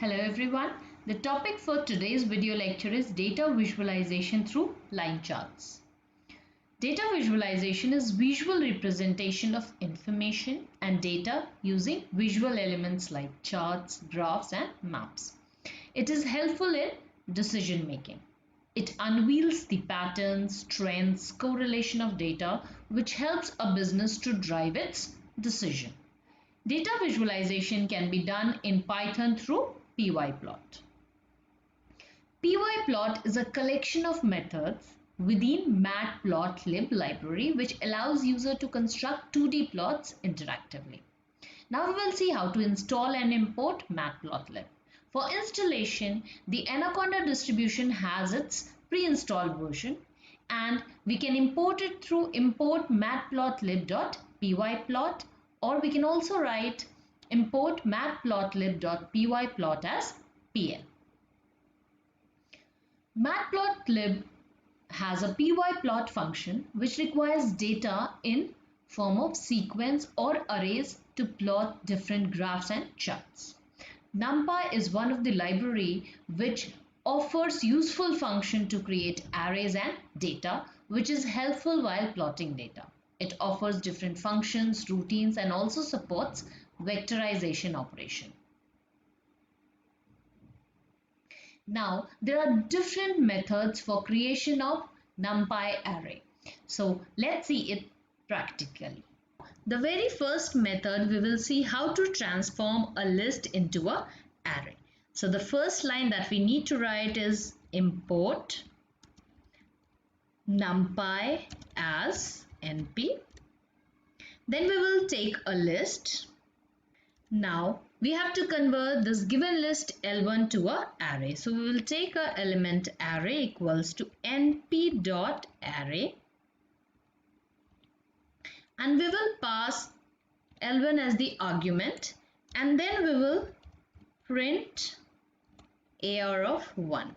Hello everyone. The topic for today's video lecture is data visualization through line charts. Data visualization is visual representation of information and data using visual elements like charts, graphs and maps. It is helpful in decision making. It unveils the patterns, trends, correlation of data which helps a business to drive its decision. Data visualization can be done in Python through PyPlot. PyPlot is a collection of methods within matplotlib library which allows user to construct 2D plots interactively. Now we will see how to install and import matplotlib. For installation, the Anaconda distribution has its pre-installed version and we can import it through import matplotlib.pyplot, or we can also write import matplotlib.pyplot as pl. Matplotlib has a pyplot function which requires data in form of sequence or arrays to plot different graphs and charts. NumPy is one of the library which offers useful function to create arrays and data, which is helpful while plotting data. It offers different functions, routines, and also supports vectorization operation. Now, there are different methods for creation of NumPy array. So, let's see it practically. The very first method, we will see how to transform a list into an array. So, the first line that we need to write is import NumPy as NP. Then we will take a list. Now we have to convert this given list L1 to an array. So we will take a element array equals to np dot array, and we will pass L1 as the argument, and then we will print AR of 1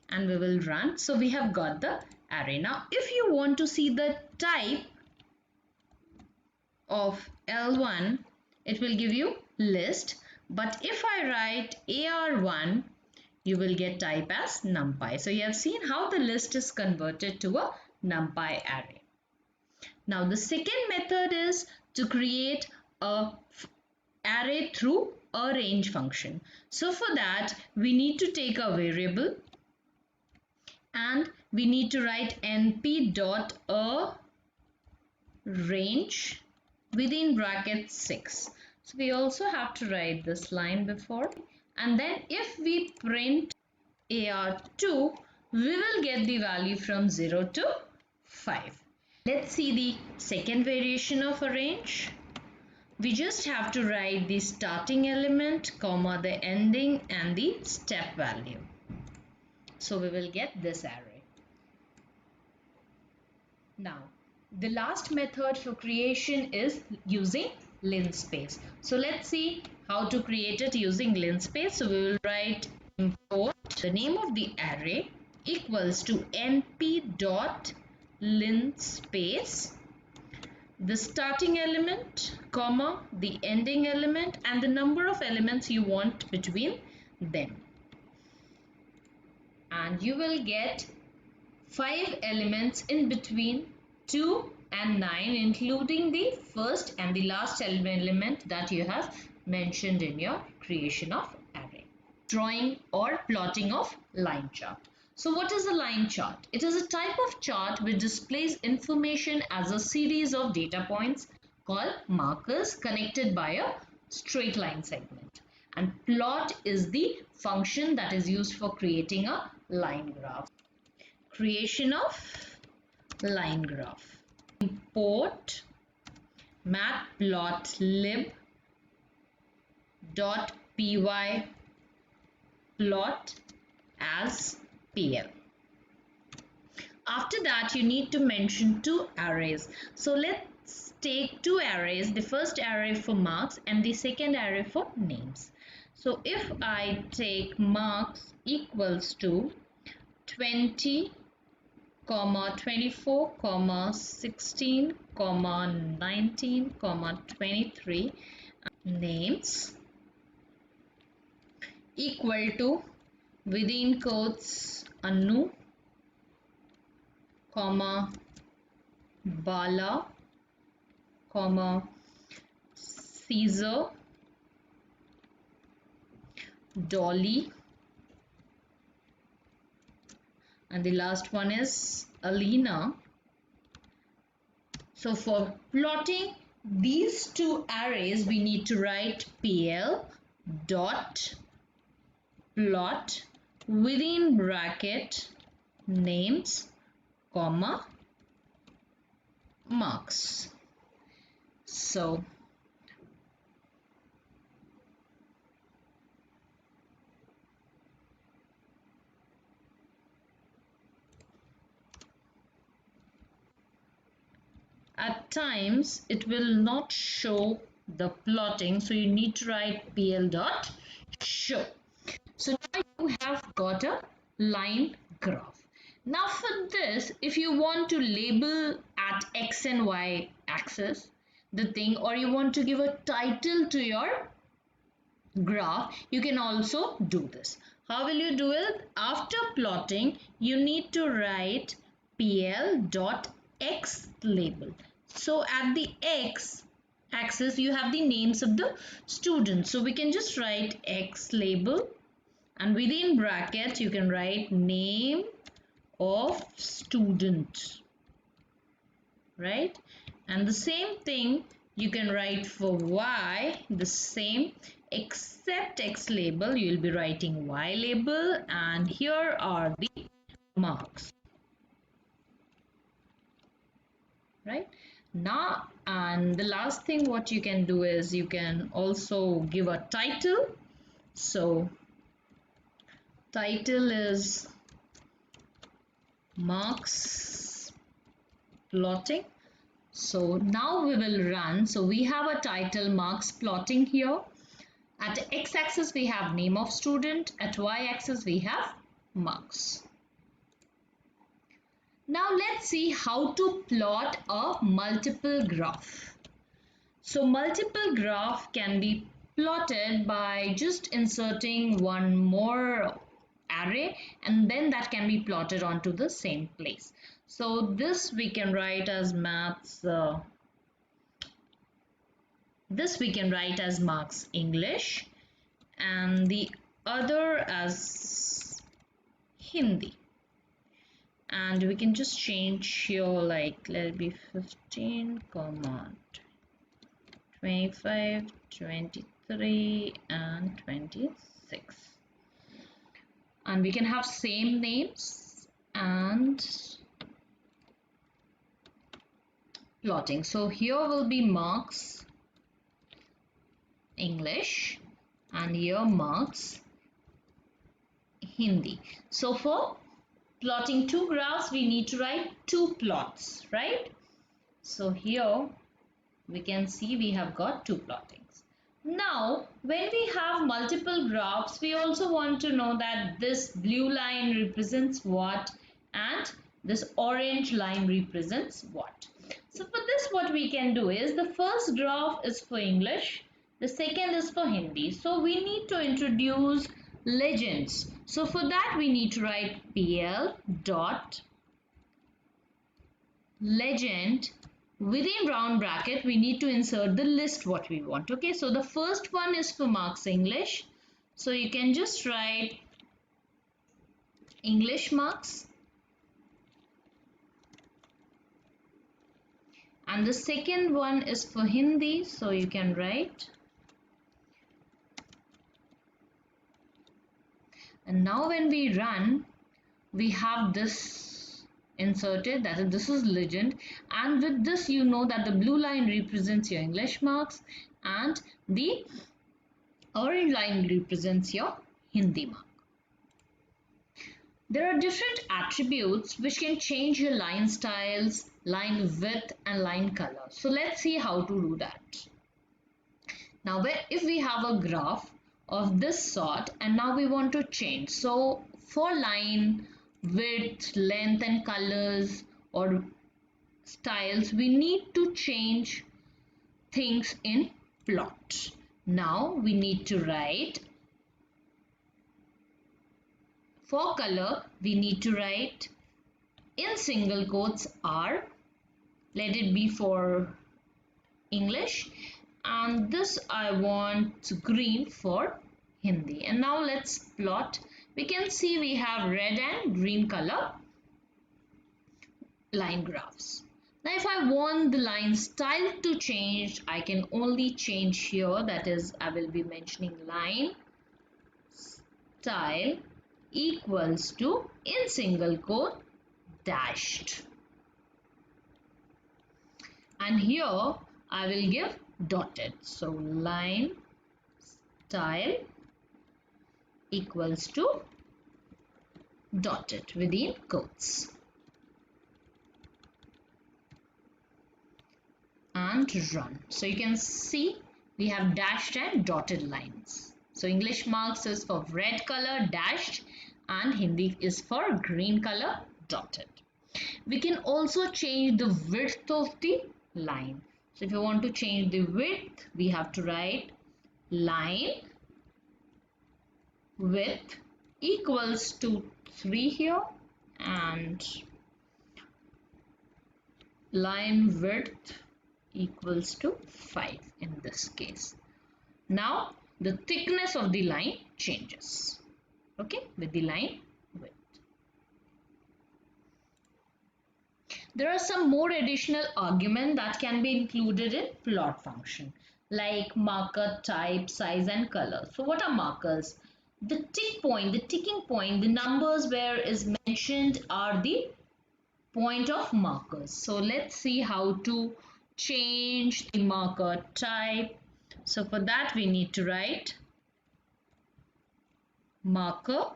and we will run. So we have got the array. Now if you want to see the type of L1, it will give you list, but if I write AR1, you will get type as NumPy. So you have seen how the list is converted to a NumPy array. Now the second method is to create a array through arange function. So for that we need to take a variable and we need to write np dot arange within bracket 6. So we also have to write this line before, and then if we print AR2, we will get the value from 0 to 5. Let's see the second variation of arange. We just have to write the starting element, comma, the ending and the step value. So we will get this array. Now, the last method for creation is using linspace. So let's see how to create it using linspace. So we will write import the name of the array equals to np dot linspace, the starting element, comma, the ending element and the number of elements you want between them. And you will get 5 elements in between 2 and 9, including the first and the last element that you have mentioned in your creation of array. Drawing or plotting of line chart. So what is a line chart? It is a type of chart which displays information as a series of data points called markers connected by a straight line segment. And plot is the function that is used for creating a line graph. Creation of line graph. Import matplotlib.pyplot as pl. After that you need to mention 2 arrays. So let's take 2 arrays, the first array for marks and the second array for names. So if I take marks equals to 20, 24, 16, 19, 23, names equal to within quotes Anu, comma Bala, comma Caesar, Dolly, and the last one is Alina. So for plotting these two arrays, we need to write PL dot plot within bracket names, comma marks. So at times it will not show the plotting, so you need to write PL dot show. So now you have got a line graph. Now for this, if you want to label at X and Y axis the thing, or you want to give a title to your graph, you can also do this. How will you do it? After plotting, you need to write PL dot X label. So at the X axis, you have the names of the students. So we can just write X label, and within brackets you can write name of student, right? And the same thing you can write for Y, the same, except X label you will be writing Y label, and here are the marks, right? Now, and the last thing what you can do is you can also give a title. So title is marks plotting. So now we will run. So we have a title marks plotting here. At x-axis we have name of student, at y-axis we have marks. Now let's see how to plot a multiple graph. So multiple graph can be plotted by just inserting one more array, and then that can be plotted onto the same place. So this we can write as maths, this we can write as marks English, and the other as Hindi. And we can just change here, like let it be 15, 25, 23 and 26, and we can have same names and plotting. So here will be marks English and here marks Hindi. So for plotting two graphs we need to write two plots, right? So here we can see we have got two plottings. Now when we have multiple graphs, we also want to know that this blue line represents what and this orange line represents what. So for this what we can do is, the first graph is for English, the second is for Hindi. So we need to introduce legends. So for that we need to write PL dot legend. Within round bracket we need to insert the list what we want. Okay, so the first one is for marks English, so you can just write English marks, and the second one is for Hindi, so you can write, and now when we run we have this inserted, that is, this is legend, and with this you know that the blue line represents your English marks and the orange line represents your Hindi mark. There are different attributes which can change your line styles, line width and line color. So let's see how to do that. Now if we have a graph of this sort and now we want to change, so for line width, length and colors or styles we need to change things in plot. Now we need to write For color, we need to write in single quotes R. Let it be for English. And this I want green for Hindi. And now let's plot. We can see we have red and green color line graphs. Now if I want the line style to change, I can only change here. That is, I will be mentioning line style equals to in single quote dashed. And here I will give dotted. So line style equals to dotted within quotes. And run. So you can see we have dashed and dotted lines. So English marks is for red color dashed and Hindi is for green color dotted. We can also change the width of the line. So if you want to change the width, we have to write line width equals to 3 here and line width equals to 5 in this case. Now the thickness of the line changes, okay, with the line width. There are some more additional arguments that can be included in plot function, like marker type, size and color. So what are markers? The tick point, the ticking point, the numbers where is mentioned are the point of markers. So let's see how to change the marker type. So for that we need to write marker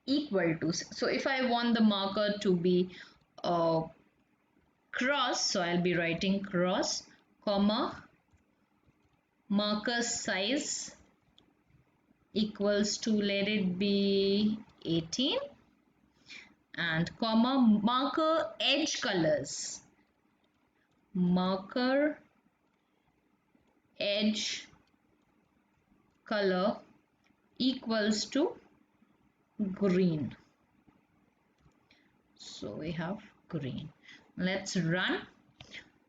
equal to, so if I want the marker to be cross, so I'll be writing cross, comma, marker size equals to, let it be 18, and comma, marker edge colors, marker edge color equals to green. So we have green. Let's run.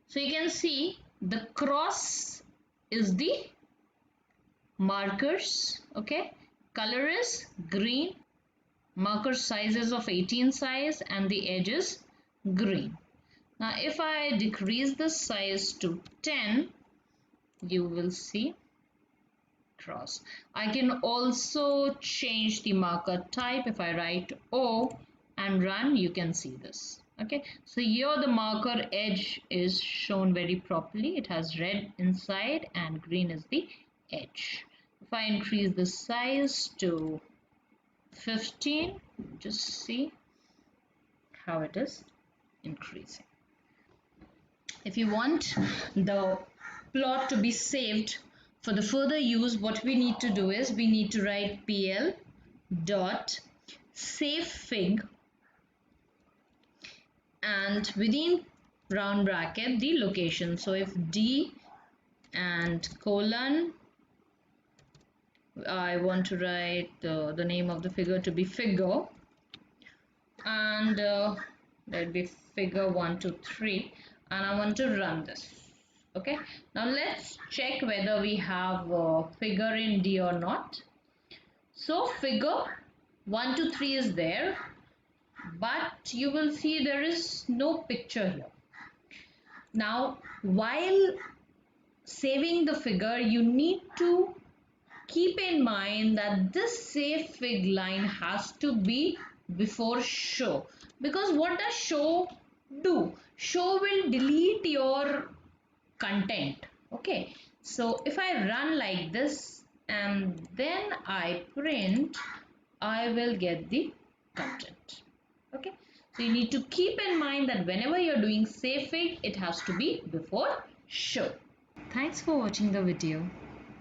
So you can see the cross is the markers, okay, color is green, marker size is of 18 size and the edge is green. Now if I decrease the size to 10, you will see cross. I can also change the marker type. If I write O and run, you can see this. Okay, so here the marker edge is shown very properly. It has red inside and green is the edge. If I increase the size to 15, just see how it is increasing. If you want the plot to be saved for the further use, what we need to do is we need to write pl dot savefig and within round bracket the location. So if D and colon, I want to write the name of the figure to be figure, and let be figure 1 2 3, and I want to run this. Okay, now let's check whether we have figure in D or not. So figure 1 2 3 is there, but you will see there is no picture here. Now while saving the figure, you need to keep in mind that this save fig line has to be before show, because what does show do? Show will delete your content. Okay, so if I run like this and then I print, I will get the content. Okay, so you need to keep in mind that whenever you're doing save fig, it has to be before show. Thanks for watching the video.